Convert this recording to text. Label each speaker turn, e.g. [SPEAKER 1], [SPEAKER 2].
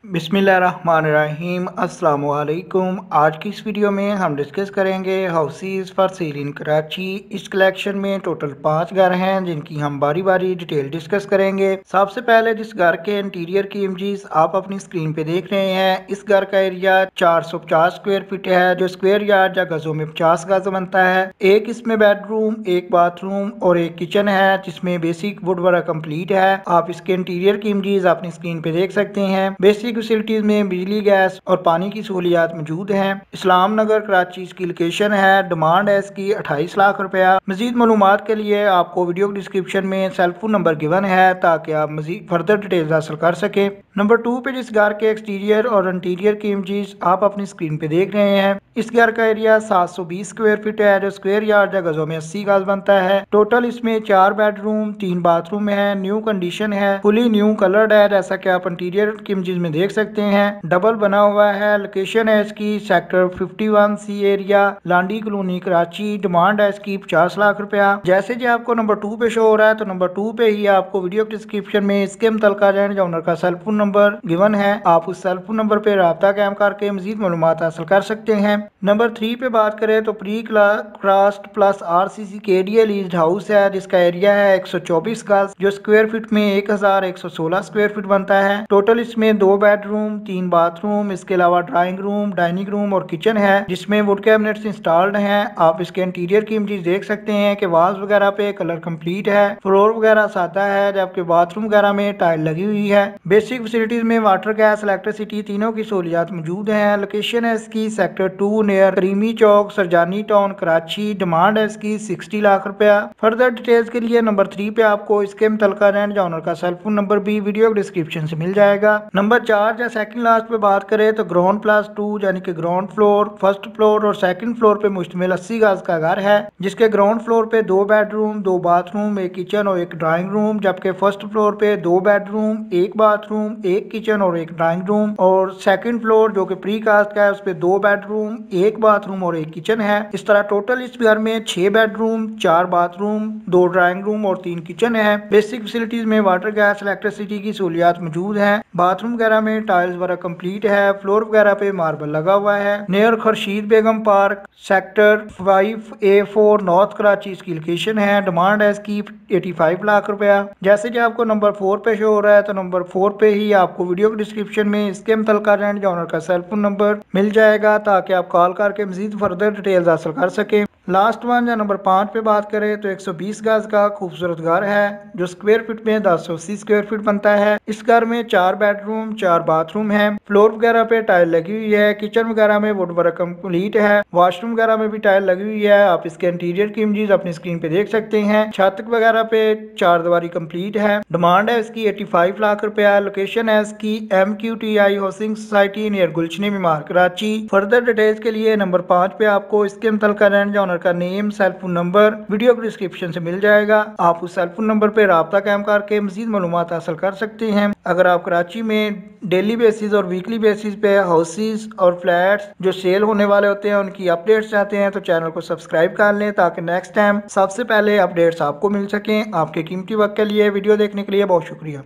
[SPEAKER 1] बिस्मिल्लाहिर्रहमानिर्रहीम अस्सलाम वालेकुम। आज की इस वीडियो में हम डिस्कस करेंगे हाउसेस फॉर सेल इन कराची। इस कलेक्शन में टोटल 5 घर हैं जिनकी हम बारी बारी डिटेल डिस्कस करेंगे। सबसे पहले जिस घर के इंटीरियर की इमेजेस आप अपनी स्क्रीन पे देख रहे हैं, इस घर का एरिया 450 स्क्वायर फीट है, जो स्क्वायर यार्ड या गजों में 50 गज बनता है। एक इसमें बेडरूम, एक बाथरूम और एक किचन है जिसमें बेसिक वुड वर्क कंप्लीट है। आप इसके इंटीरियर की इमेजेस अपनी स्क्रीन पे देख सकते हैं। बेसिक फैसिलिटीज में बिजली, गैस और पानी की सहूलियात मौजूद हैं। इस्लाम नगर कराची इसकी लोकेशन है। डिमांड है इसकी 28 लाख रुपया। मजीद मालूमात के लिए आपको वीडियो डिस्क्रिप्शन में सेल फोन नंबर गिवन है ताकि आप मजीद फर्दर डिटेल्स हासिल कर सके। नंबर 2 पे जिस घर के एक्सटीरियर और इंटीरियर की इमेजेस आप अपनी स्क्रीन पे देख रहे हैं, इस घर का एरिया 720 स्क्वायर फीट है, जो स्क्वायर यार्ड या गजों में 80 गज बनता है। टोटल इसमें 4 बेडरूम, 3 बाथरूम है, न्यू कंडीशन है, फुली न्यू कलर्ड है जैसा कि आप इंटीरियर की इमेजेस में देख सकते हैं। डबल बना हुआ है। लोकेशन है इसकी sector 51C area, Landhi colony Karachi. Demand है इसकी 50 लाख रुपया। जैसे जी आपको नंबर 2 पे शो हो रहा है, तो नंबर 2 पे ही आपको वीडियो डिस्क्रिप्शन में इसके मुतल्लिका रेंज ओनर का सेल फोन नंबर गिवन है। आप उस सेल फोन नंबर पे राब्ता कायम करके मजीद मालूमात हासिल कर सकते हैं। नंबर 3 पे बात करें तो प्री क्लास्ट plus RCC KDA leased house है जिसका एरिया है 124 गज, जो स्क्वायर फीट में 1116 स्क्वायर फीट बनता है। टोटल इसमें 2 बेडरूम, 3 बाथरूम, इसके अलावा ड्राइंग रूम, डाइनिंग रूम और किचन है जिसमें वुड कैबिनेट्स इंस्टॉल्ड हैं। आप इसके इंटीरियर की इमेजेस देख सकते हैं कि वाल्स वगैरह पे कलर कंप्लीट है, फ्लोर वगैरह सादा है, जबकि बाथरूम वगैरह में टाइल लगी हुई है। बेसिक फैसिलिटीज में वाटर, गैस, इलेक्ट्रिसिटी तीनों की सहूलियात मौजूद है। लोकेशन है इसकी सेक्टर 2 नियर करीमी चौक, सरजानी टाउन कराची। डिमांड है इसकी 60 लाख रुपया। फर्दर डिटेल्स के लिए नंबर 3 पे आपको इसके मुतल्लिका रेंज ओनर का सेल फोन नंबर भी वीडियो डिस्क्रिप्शन से मिल जाएगा। नंबर 4 या सेकंड लास्ट पे बात करें तो ग्राउंड प्लस 2 यानी कि ग्राउंड फ्लोर, फर्स्ट फ्लोर और सेकंड फ्लोर पे मुश्तमिल 80 गज का घर है जिसके ग्राउंड फ्लोर पे 2 बेडरूम, 2 बाथरूम, एक किचन और एक ड्राइंग रूम, जबकि फर्स्ट फ्लोर पे 2 बेडरूम, 1 बाथरूम, 1 किचन और एक ड्राइंग रूम, और सेकंड फ्लोर जो कि प्री कास्ट का है उस पे 2 बेडरूम, 1 बाथरूम और एक किचन है। इस तरह टोटल इस घर में 6 बेडरूम, 4 बाथरूम, 2 ड्राइंग रूम और 3 किचन है। बेसिक फैसिलिटीज में वाटर, गैस, इलेक्ट्रिसिटी की सहूलियात मौजूद है। बाथरूम वगैरह में टाइल्स वर्क कंप्लीट है, फ्लोर वगैरह पे मार्बल लगा हुआ है। Near Khurshid Begum park, sector 5A4 north Karachi इसकी लोकेशन है। डिमांड है इसकी 85 लाख रुपया। जैसे कि आपको नंबर 4 पे शो हो रहा है, तो नंबर 4 पे ही आपको वीडियो के डिस्क्रिप्शन में इसके मुतल्लिका रेंज ओनर का सेल फोन नंबर मिल जाएगा ताकि आप कॉल करके मजीद फर्दर डिटेल्स हासिल कर सकें। लास्ट वन या नंबर 5 पे बात करें तो 120 गज का खूबसूरत घर है जो स्क्वायर फीट में 1080 स्क्वायर फीट बनता है। इस घर में 4 बेडरूम, 4 बाथरूम है, फ्लोर वगैरह पे टाइल लगी हुई है, किचन वगैरह में वुड वर्क कंप्लीट है, वॉशरूम वगैरह में भी टाइल लगी हुई है। आप इसके इंटीरियर की इमेजेस अपनी स्क्रीन पे देख सकते हैं। छत वगैरह पे 4 दीवारी कंप्लीट है। डिमांड है इसकी 85 लाख रुपया। लोकेशन है इसकी MQTI housing society near Gulshan-e Maymar Karachi. Further details के लिए नंबर 5 पे आपको इसके मुतल्लिका रेंज ओनर का name, cell phone number video description से मिल जाएगा। आप उस सेल फोन नंबर पे राब्ता कायम करके मजीद मालूमात हासिल कर सकते हैं। अगर आप कराची में डेली बेसिस और वीकली बेसिस पे हाउसेस और फ्लैट्स जो सेल होने वाले होते हैं उनकी अपडेट्स चाहते हैं तो चैनल को सब्सक्राइब कर लें ताकि नेक्स्ट टाइम सबसे पहले अपडेट्स आपको मिल सकें। आपके कीमती वक्त के लिए वीडियो देखने के लिए बहुत शुक्रिया।